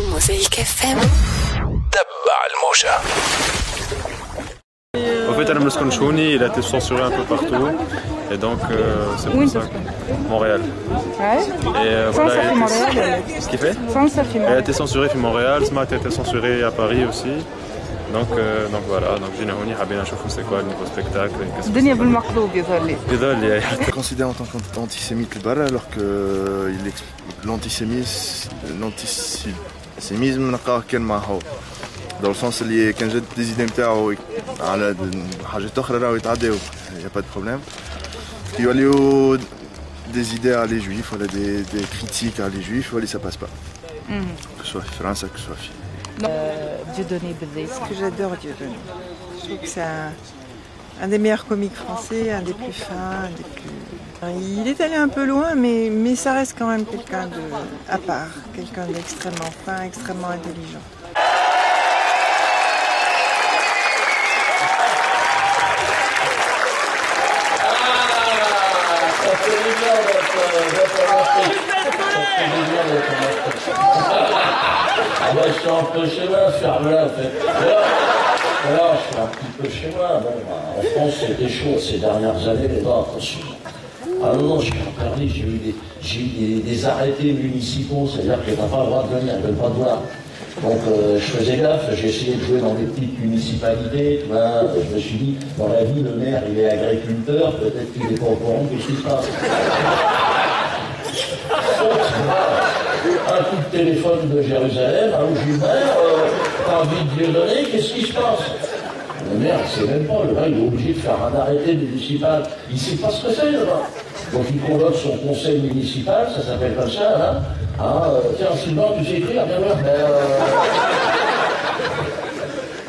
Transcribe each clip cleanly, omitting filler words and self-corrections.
Mosaïque FM. تبع الموجة. En fait, Alam Chouni, il a été censuré un peu partout. Et donc, c'est pour ça que Montréal. Ouais. Et voilà, il a été... Montréal. Ce qu'il fait? Il a été censuré à Montréal, Smart a été censuré à Paris aussi. Donc voilà, donc j'ai Nahouni, Habina Choufou, c'est quoi le nouveau spectacle? Il est considéré en tant qu'antisémite le Bara alors que l'antisémisme n'a pas qu'un mahou. Dans le sens où quand j'ai des idées نتاعو على حاجات أخرى راهو يتعداو, il n'y a pas de problème. Il y a des idées à les juifs, voilà, des critiques à les juifs, voilà, ça passe pas. Que ce soit France, que ce soit fille. Dieudonné Bedé. Parce que j'adore Dieudonné. Je trouve que c'est un des meilleurs comiques français, un des plus fins, un des plus... Il est allé un peu loin, mais ça reste quand même quelqu'un à part, quelqu'un d'extrêmement fin, extrêmement intelligent. Ah bah, je suis un peu chez moi, ferme-la en fait. Alors, je suis un petit peu chez moi. Bon, en France, c'était chaud ces dernières années, mais non, attention. Ah non, je suis interdit, j'ai eu des arrêtés municipaux, c'est-à-dire que t'as pas le droit de venir, ils veulent pas te voir. Donc je faisais gaffe, j'ai essayé de jouer dans des petites municipalités, tu vois, je me suis dit, dans la vie, le maire, il est agriculteur, peut-être qu'il n'est pas au courant de ce qui se passe. Un coup de téléphone de Jérusalem, allô Gilbert, t'as envie de lui donner, qu'est-ce qui se passe? Le maire, il sait même pas, le gars, il est obligé de faire un arrêté municipal, il sait pas ce que c'est, là. Donc il convoque son conseil municipal, ça s'appelle comme ça, hein. Tiens, Sylvain, tu sais écrire, bien voir.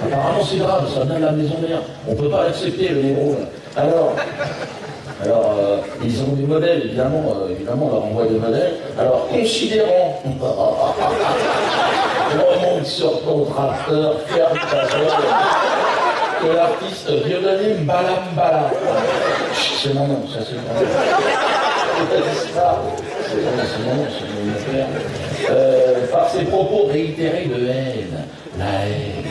Apparemment c'est grave, ça vient de la maison mère. On peut pas l'accepter, le négro, là. Alors, ils ont des modèles, évidemment, on leur envoie des modèles. Alors, considérant, remonte sur ton tracteur, ferme ta gueule, que l'artiste Dieudonné Mbala. C'est mon nom, ça c'est mon nom. C'est mon nom, c'est mon père. Par ses propos réitérés de haine, la haine.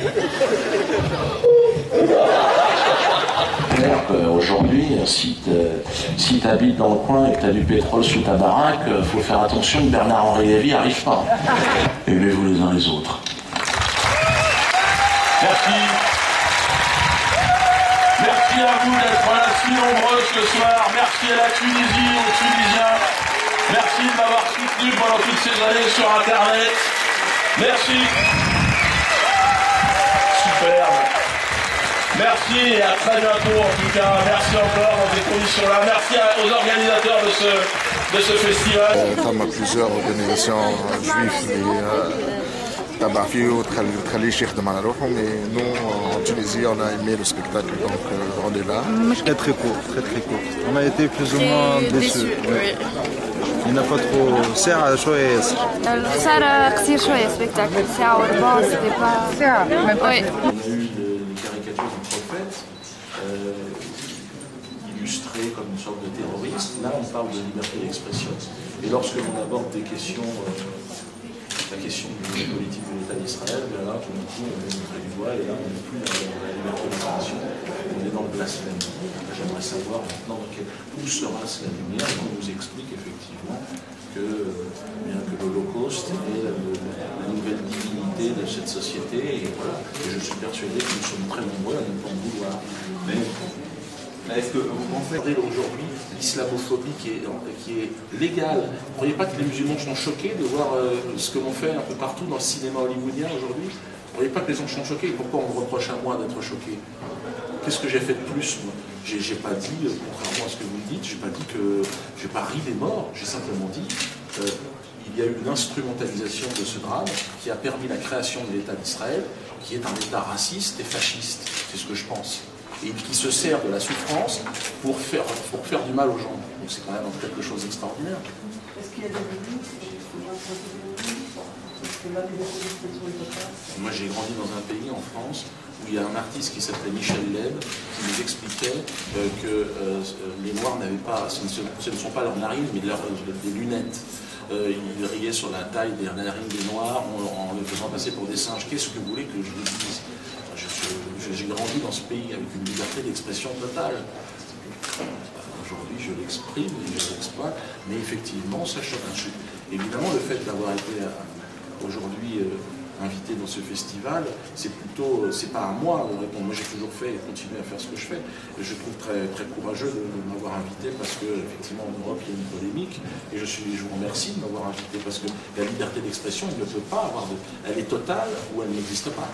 Aujourd'hui, si tu habites dans le coin et que tu as du pétrole sous ta baraque, il faut faire attention que Bernard-Henri Lévy n'arrive pas. Aimez-vous les uns les autres. Merci. Merci à vous d'être là si nombreux ce soir. Merci à la Tunisie, aux Tunisiens. Merci de m'avoir soutenu pendant toutes ces années sur Internet. Merci. Superbe. Merci et à très bientôt en tout cas. Merci encore dans ces conditions-là. Merci aux organisateurs de ce festival. Comme plusieurs organisations juives et Khali Sheikh de Manarouhom, mais nous en Tunisie on a aimé le spectacle, donc on est là. Très court. On a été plus ou moins déçus. Oui. Il n'a pas trop... ساعة شوية ياسر. الخسارة قصير شوية spectacle. ساعة وربع c'était pas... ساعة. Oui. Illustré comme une sorte de terroriste. Là, on parle de liberté d'expression. Et lorsque l'on aborde des questions, la question de la politique de l'État d'Israël, là, tout d'un coup, on est montré du doigt, et là, on n'est plus dans la liberté d'expression, on est dans le blasphème. J'aimerais savoir maintenant où sera la lumière, et on nous explique effectivement que l'Holocauste est la nouvelle divinité de cette société, et voilà. Et je suis persuadé que nous sommes très nombreux à ne pas en vouloir. Est-ce que vous pensez aujourd'hui l'islamophobie qui est légale? Vous ne croyez pas que les musulmans sont choqués de voir ce que l'on fait un peu partout dans le cinéma hollywoodien aujourd'hui? Vous ne croyez pas que les gens sont choqués? Pourquoi on me reproche à moi d'être choqué? Qu'est-ce que j'ai fait de plus, moi? J'ai pas dit, contrairement à ce que vous me dites, j'ai pas ri des morts, j'ai simplement dit il y a eu une instrumentalisation de ce drame qui a permis la création de l'État d'Israël, qui est un État raciste et fasciste, c'est ce que je pense. Et qui se sert de la souffrance pour faire du mal aux gens. Donc c'est quand même quelque chose d'extraordinaire. Est-ce qu'il y a des limites? Moi j'ai grandi dans un pays, en France, où il y a un artiste qui s'appelait Michel Leb, qui nous expliquait que les Noirs n'avaient pas, ce ne sont pas leurs narines, mais des lunettes. il riait sur la taille des narines des Noirs en les faisant passer pour des singes. Qu'est-ce que vous voulez que je vous dise? J'ai grandi dans ce pays avec une liberté d'expression totale. Aujourd'hui, je l'exprime et je l'exploite, mais effectivement, ça choque un chute. Évidemment, le fait d'avoir été aujourd'hui invité dans ce festival, c'est pas à moi de répondre. Moi, j'ai toujours fait et continué à faire ce que je fais. Et je trouve très, très courageux de m'avoir invité parce que, effectivement, en Europe, il y a une polémique. Et je vous remercie de m'avoir invité parce que la liberté d'expression, elle ne peut pas avoir elle est totale ou elle n'existe pas.